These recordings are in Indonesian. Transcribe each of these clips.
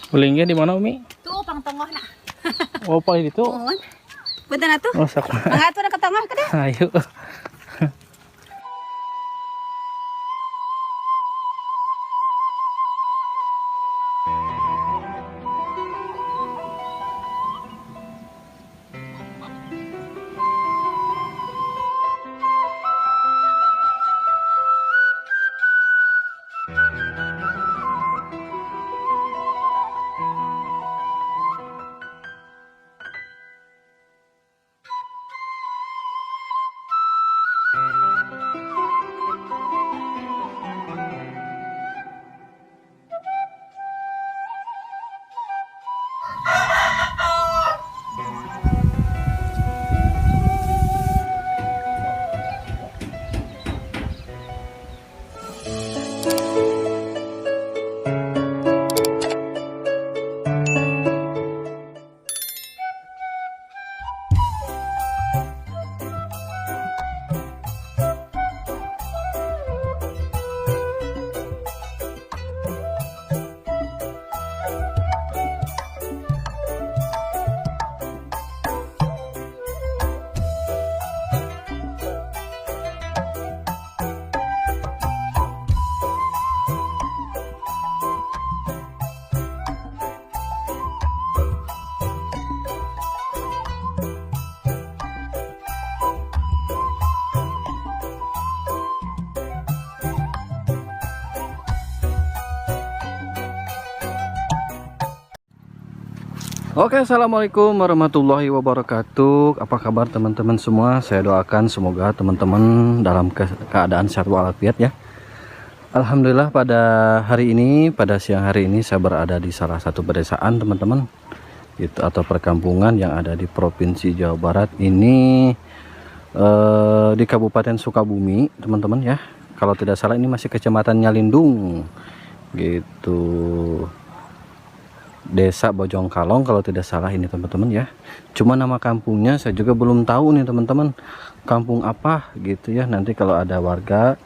Ulingnya di mana Umi? Tuh pang tengah nak. Oh paling itu. Betul na tuh. Oh sak. Mangato na ka tengah ka deh. Ayo. Oke, assalamualaikum warahmatullahi wabarakatuh. Apa kabar teman-teman semua? Saya doakan semoga teman-teman dalam keadaan sehat walafiat ya. Alhamdulillah pada hari ini, pada siang hari ini saya berada di salah satu pedesaan teman-teman, itu atau perkampungan yang ada di Provinsi Jawa Barat ini, di Kabupaten Sukabumi teman-teman ya. Kalau tidak salah ini masih Kecamatan Nyalindung gitu. Desa Bojongkalong kalau tidak salah ini teman-teman ya. Cuma nama kampungnya saya juga belum tahu nih teman-teman, kampung apa gitu ya. Nanti kalau ada warga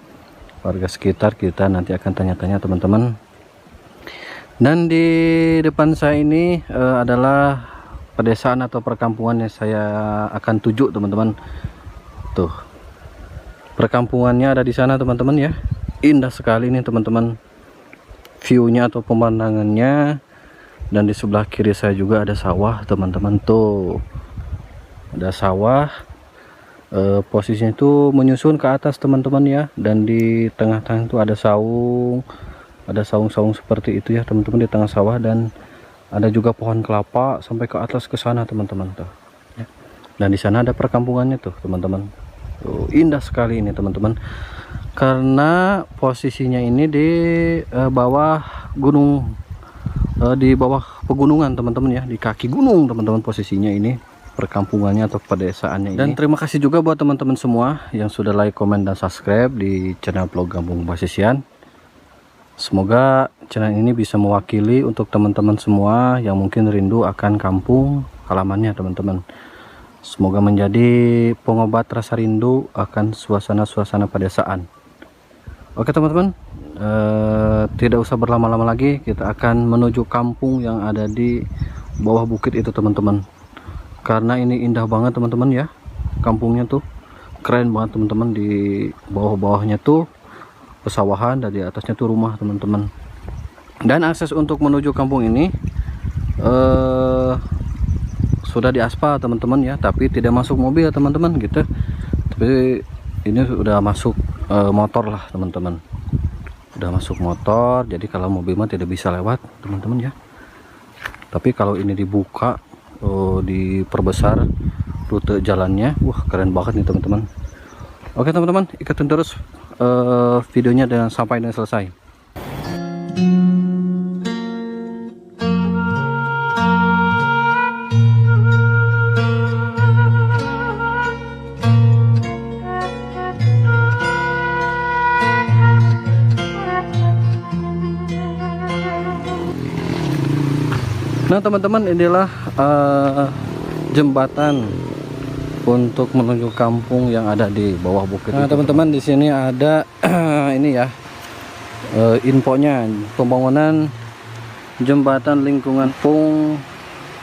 sekitar kita nanti akan tanya-tanya teman-teman. Dan di depan saya ini adalah pedesaan atau perkampungan yang saya akan tuju teman-teman. Tuh perkampungannya ada di sana teman-teman ya. Indah sekali nih teman-teman view-nya atau pemandangannya. Dan di sebelah kiri saya juga ada sawah teman-teman, tuh ada sawah, posisinya itu menyusun ke atas teman-teman ya. Dan di tengah-tengah itu ada saung-saung seperti itu ya teman-teman di tengah sawah. Dan ada juga pohon kelapa sampai ke atas ke sana teman-teman tuh ya. Dan di sana ada perkampungannya tuh teman-teman. Tuh indah sekali ini teman-teman, karena posisinya ini di bawah gunung, di bawah pegunungan teman-teman ya, di kaki gunung teman-teman posisinya ini perkampungannya atau pedesaannya ini. Dan terima kasih juga buat teman-teman semua yang sudah like, komen, dan subscribe di channel vlog Kampung Basisian. Semoga channel ini bisa mewakili untuk teman-teman semua yang mungkin rindu akan kampung halamannya teman-teman. Semoga menjadi pengobat rasa rindu akan suasana-suasana pedesaan. Oke teman-teman, tidak usah berlama-lama lagi, kita akan menuju kampung yang ada di bawah bukit itu teman-teman. Karena ini indah banget teman-teman ya, kampungnya tuh keren banget teman-teman. Di bawah-bawahnya tuh pesawahan dan di atasnya tuh rumah teman-teman. Dan akses untuk menuju kampung ini sudah diaspal teman-teman ya, tapi tidak masuk mobil teman-teman gitu. Tapi ini sudah masuk motor lah teman-teman, udah masuk motor, jadi kalau mobil mah tidak bisa lewat teman-teman ya. Tapi kalau ini dibuka, diperbesar rute jalannya, wah keren banget nih teman-teman. Oke teman-teman, ikutin terus videonya dan sampai dengan selesai. Nah teman-teman, inilah jembatan untuk menuju kampung yang ada di bawah bukit. Nah teman-teman, di sini ada ini ya, infonya pembangunan jembatan lingkungan Kampung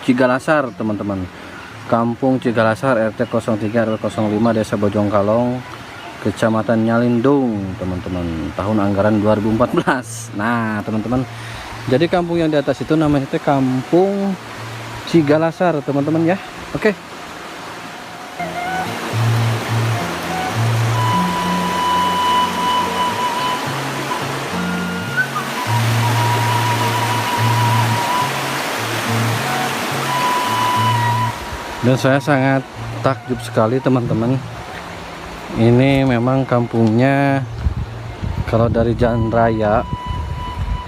Cigalasar teman-teman. Kampung Cigalasar RT 03 RW 05 Desa Bojongkalong, Kecamatan Nyalindung teman-teman, tahun anggaran 2014. Nah teman-teman, jadi kampung yang di atas itu namanya Kampung Cigalasar teman-teman ya. Oke. Dan saya sangat takjub sekali teman-teman. Ini memang kampungnya kalau dari jalan raya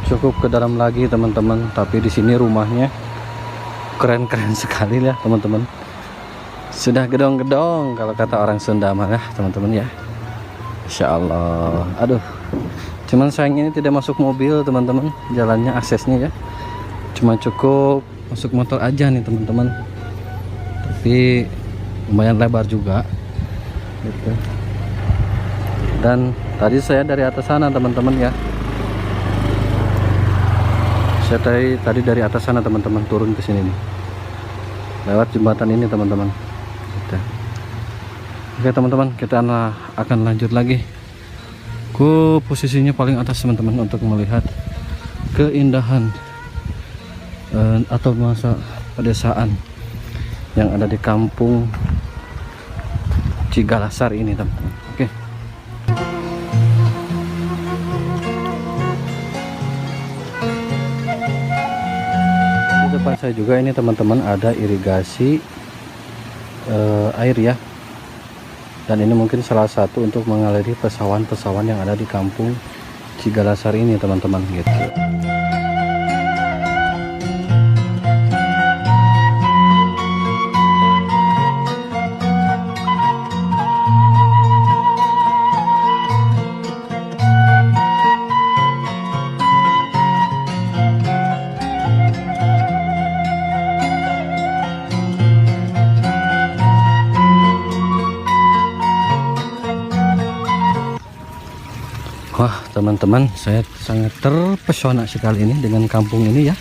cukup ke dalam lagi teman-teman, tapi di sini rumahnya keren-keren sekali ya teman-teman. Sudah gedong-gedong kalau kata orang Sunda mah teman-teman ya. Insya Allah. Aduh, cuman sayang ini tidak masuk mobil teman-teman, jalannya aksesnya ya cuma cukup masuk motor aja nih teman-teman, tapi lumayan lebar juga gitu. Dan tadi saya dari atas sana teman-teman ya, saya tadi dari atas sana teman-teman turun ke sini nih, lewat jembatan ini teman-teman gitu. Oke teman-teman, kita akan lanjut lagi ke posisinya paling atas teman-teman untuk melihat keindahan atau masa pedesaan yang ada di Kampung Cigalasar ini teman-teman. Oke. Di depan saya juga ini teman-teman ada irigasi air ya. Dan ini mungkin salah satu untuk mengaliri pesawan-pesawan yang ada di Kampung Cigalasar ini teman-teman gitu. Wah teman-teman, saya sangat terpesona sekali ini dengan kampung ini ya.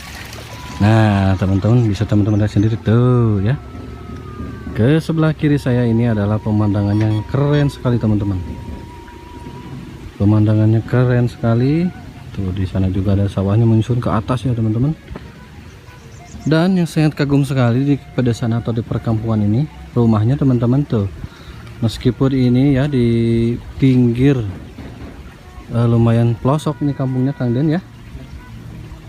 Nah teman-teman, bisa teman-teman lihat sendiri tuh ya. Ke sebelah kiri saya ini adalah pemandangan yang keren sekali teman-teman. Pemandangannya keren sekali. Tuh di sana juga ada sawahnya menyusun ke atas ya teman-teman. Dan yang sangat kagum sekali di pedesaan atau di perkampungan ini, rumahnya teman-teman tuh. Meskipun ini ya di pinggir lumayan pelosok ini kampungnya Kang Den ya,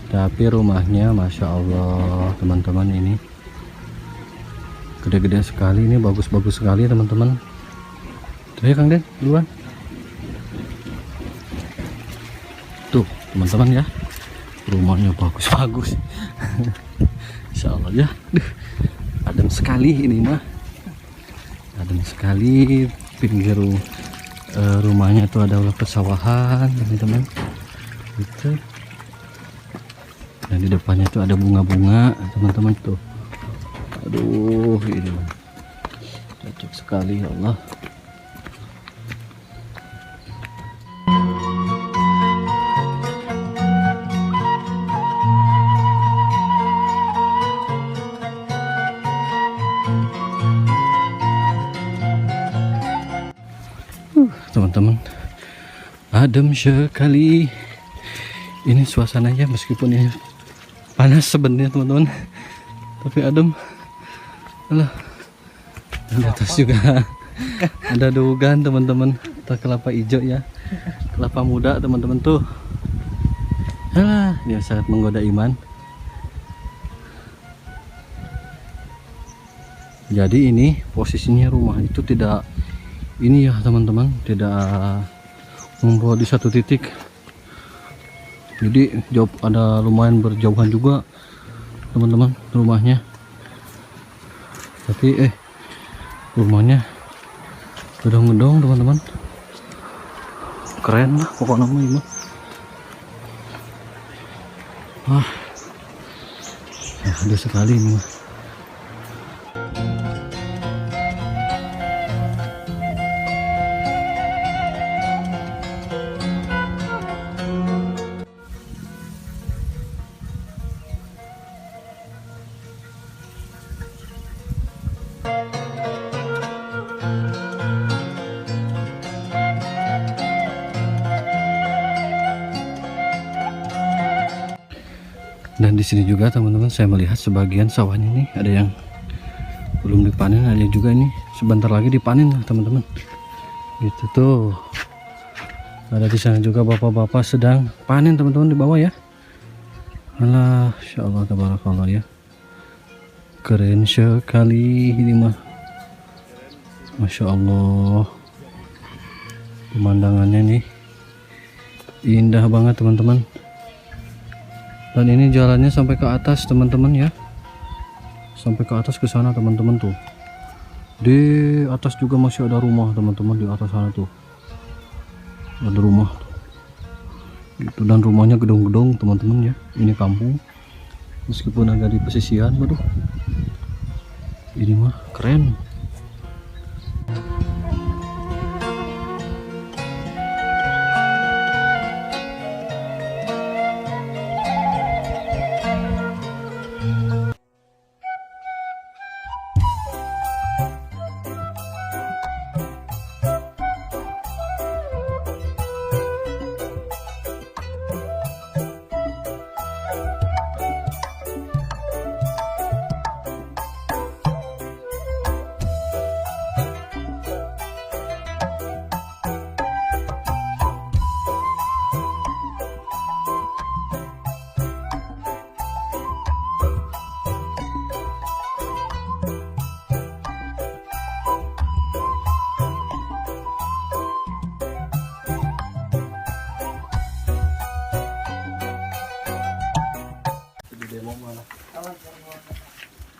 tapi rumahnya Masya Allah teman-teman, ini gede-gede sekali, ini bagus-bagus sekali teman-teman. Tuh ya Kang Den duluan tuh teman-teman ya, rumahnya bagus-bagus. Insya Allah ya. Duh, adem sekali ini mah, adem sekali. Pinggir rumahnya tuh ada pesawahan teman-teman gitu. Dan di depannya tuh ada bunga-bunga teman-teman tuh. Aduh ini cocok sekali ya Allah. Teman-teman, adem sekali ini suasananya, meskipun ini panas sebenarnya teman-teman, tapi adem. Alah, di atas juga ada dugaan teman-teman, kelapa hijau ya, kelapa muda teman-teman tuh. Alah, dia sangat menggoda iman. Jadi ini posisinya rumah itu tidak ini ya teman-teman, tidak membawa di satu titik, jadi jauh, ada lumayan berjauhan juga teman-teman rumahnya. Tapi rumahnya gedong-gedong teman-teman, keren lah pokoknya ini. Wah ya, ada sekali ini mah. Dan di sini juga teman-teman saya melihat sebagian sawahnya nih ada yang belum dipanen, ada juga ini sebentar lagi dipanen lah teman-teman. Gitu tuh. Ada di sana juga bapak-bapak sedang panen teman-teman di bawah ya. Alah, insyaallah tabarakallah ya. Keren sekali ini mah. Masya Allah. Pemandangannya nih indah banget teman-teman. Dan ini jalannya sampai ke atas teman-teman ya. Sampai ke atas ke sana teman-teman tuh. Di atas juga masih ada rumah teman-teman, di atas sana tuh. Ada rumah. Itu dan rumahnya gedung-gedung teman-teman ya. Ini kampung. Meskipun agak di pesisian, waduh. Ini mah keren.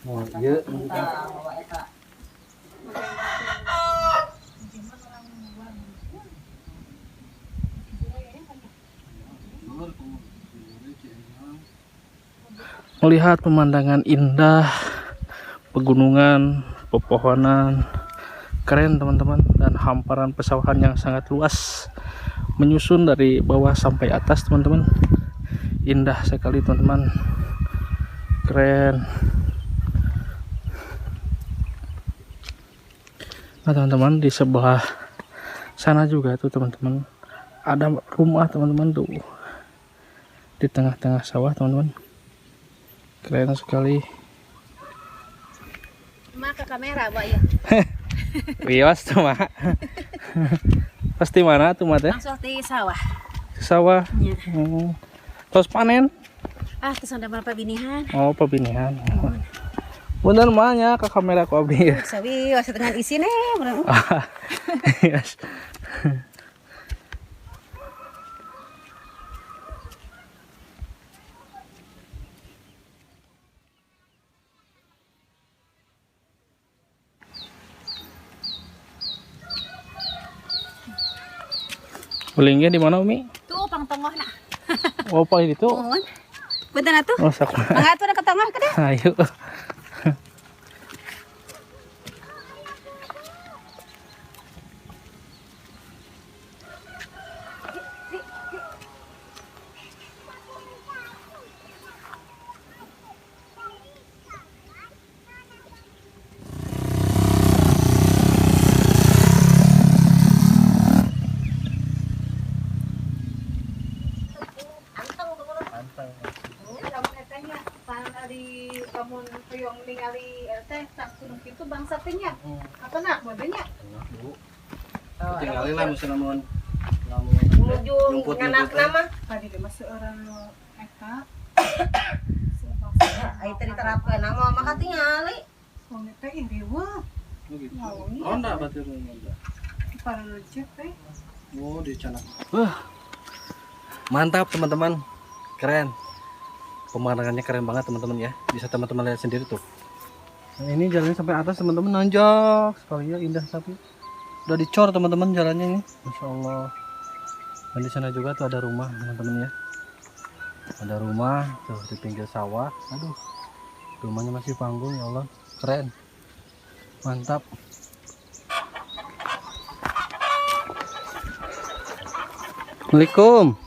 Oh, iya. Melihat pemandangan indah, pegunungan, pepohonan, keren teman-teman, dan hamparan pesawahan yang sangat luas menyusun dari bawah sampai atas teman-teman. Indah sekali teman-teman, keren. Nah teman-teman, di sebelah sana juga tuh teman-teman ada rumah teman-teman tuh di tengah-tengah sawah teman-teman, keren sekali. Maka kamera Mbak ya. Wios tuh mak. Pasti mana tuh mak teh? Langsung di sawah. Sawah. Ya. Terus panen? Terus ada berapa binihan? Oh pebinihan. Bener mahnya ke kamera ku abdi. Sawi was dengan isi nih, bener. Yes. Belingnya di mana Umi? Tuh pang tengah nak. Oh paling itu. Betul atuh. Oh sak. Mangga tuh ke tengah kada. Ayo. Di kamun puyong ningali teh tak kudu kitu bangsa teh nya. Apa nak modenya? Tinggalin lah musim namun Menuju nganak nama. Tadi dia masih orang eta. Ai teh diterapkeun nama maka tingali. Suami teh indewa. Oh enggak batur enggak. Para rejek teh. Oh di sana. Mantap teman-teman. Keren. Pemandangannya keren banget teman-teman ya. Bisa teman-teman lihat sendiri tuh. Nah, ini jalannya sampai atas teman-teman, nanjak sekali ya, indah tapi udah dicor teman-teman jalannya ini. Masya Allah. Dan di sana juga tuh ada rumah teman-teman ya. Ada rumah tuh di pinggir sawah. Aduh, rumahnya masih panggung ya Allah. Keren. Mantap. Assalamualaikum.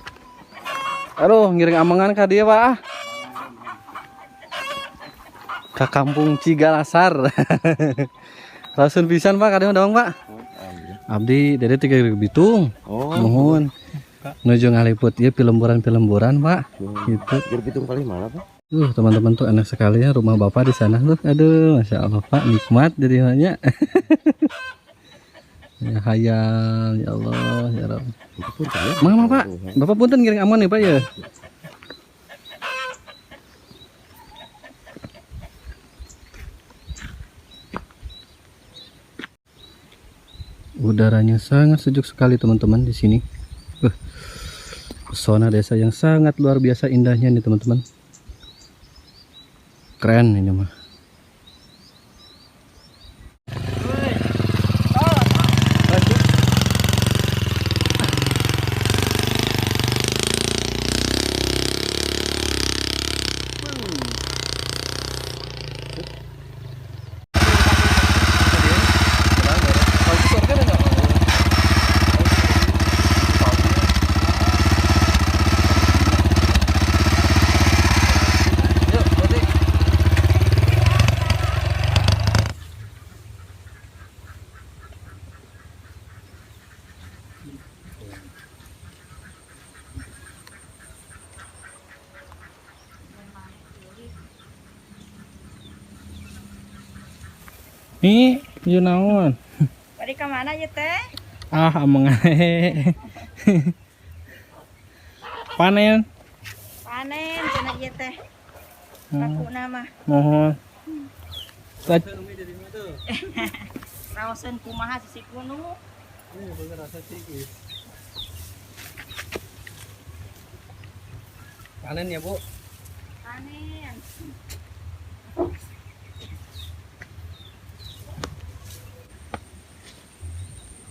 Aduh, ngiring amengan ka dia Pak. Ke kampung Cigalasar. Langsung pisan Pak, kadang dong Pak. Abdi dari 3 Bitung. Oh. Mohon. Nuju ngaliput ya film-buran Pak. Gitu. Bitung paling mana Pak? Teman-teman tuh enak sekali ya rumah Bapak di sana tuh. Aduh, Masya Allah Pak, nikmat jadi banyak. Ya hayal, ya Allah, ya Rabb. Mama Pak, Bapak punten ngiring aman nih Pak ya. Udaranya sangat sejuk sekali teman-teman di sini. Pesona desa yang sangat luar biasa indahnya nih teman-teman. Keren ini mah. Nih, you naon? Bari ka mana ya teh? Ah, amang panen. Panen cenah ieu teh. Laku nama. Mohon. Raoseun kumaha sisi kuno. Panen ya, Bu. Panen.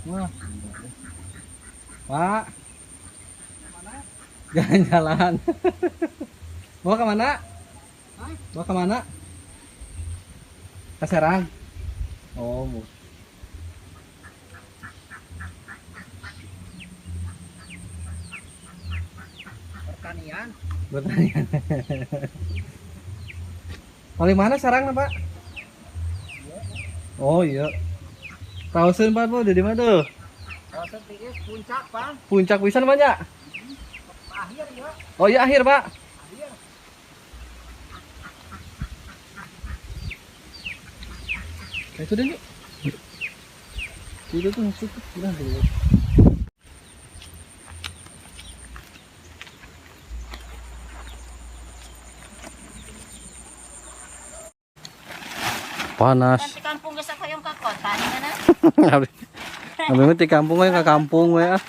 Wah. Pak. Jalan-jalan. Mau ke mana? Mau ke mana? Ke Serang. Oh, mau. Pertanian. Bertanya. Paling mana Serang, Pak? Oh, iya. Tausen Pak, Bu, di mana tuh? Kawasan tiis puncak, Pak. Puncak pisan banyak. Akhir ya. Oh iya akhir Pak. Akhir. Itu deh nih. Itu tuh cukup udah dulu. Panas. Di kampung geus hoyong ka kota nih mana? Abis di kampung we ke kampung we ah.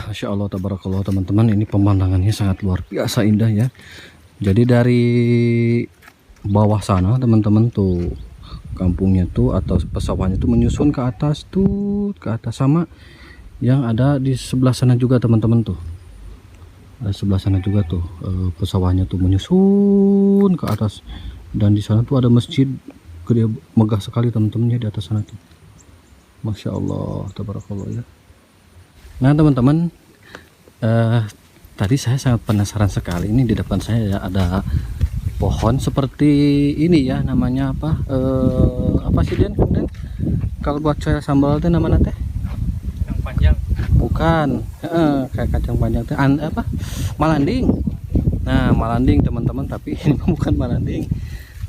Masya Allah tabarakallah teman-teman, ini pemandangannya sangat luar biasa indah ya. Jadi dari bawah sana teman-teman tuh kampungnya tuh atau pesawatnya tuh menyusun ke atas sama yang ada di sebelah sana juga teman-teman tuh. Ada sebelah sana juga tuh pesawatnya tuh menyusun ke atas, dan di sana tuh ada masjid gede megah sekali teman-temannya di atas sana tuh. Masya Allah tabarakallah ya. Nah teman-teman, tadi saya sangat penasaran sekali, ini di depan saya ya ada pohon seperti ini ya, namanya apa? Apa sih Den? Kalau buat saya sambal itu namanya teh? Yang panjang. Bukan, kayak kacang panjang teh, apa? Malanding. Nah malanding teman-teman, tapi ini bukan malanding.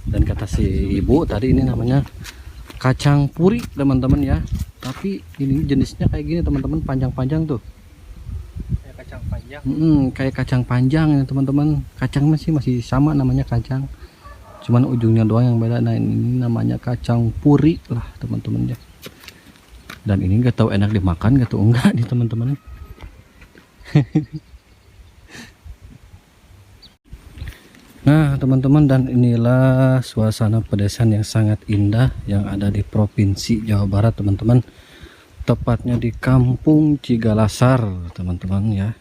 Dan kata si ibu tadi ini namanya kacang puri teman-teman ya. Tapi ini jenisnya kayak gini teman-teman, panjang-panjang tuh. Kayak kacang panjang. Kayak kacang panjang ya teman-teman. Kacang masih sama namanya kacang, cuman ujungnya doang yang beda. Nah ini namanya kacang puri lah teman-teman ya. Dan ini gak tahu enak dimakan gak tahu enggak nih teman-teman. Nah teman-teman, dan inilah suasana pedesaan yang sangat indah yang ada di Provinsi Jawa Barat teman-teman, tepatnya di Kampung Cigalasar teman-teman ya,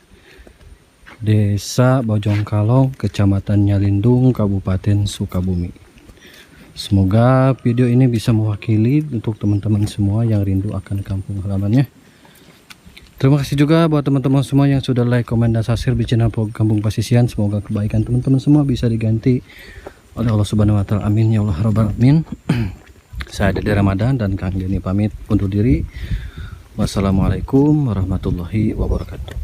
Desa Bojongkalong, Kecamatan Nyalindung, Kabupaten Sukabumi. Semoga video ini bisa mewakili untuk teman-teman semua yang rindu akan kampung halamannya. Terima kasih juga buat teman-teman semua yang sudah like, komen, dan subscribe di channel Kampung Pasisian. Semoga kebaikan teman-teman semua bisa diganti oleh Allah Subhanahu wa Ta'ala. Amin ya Allah rabbal alamin. Saya Dede Ramadan dan Kang Deni pamit undur diri. Wassalamualaikum warahmatullahi wabarakatuh.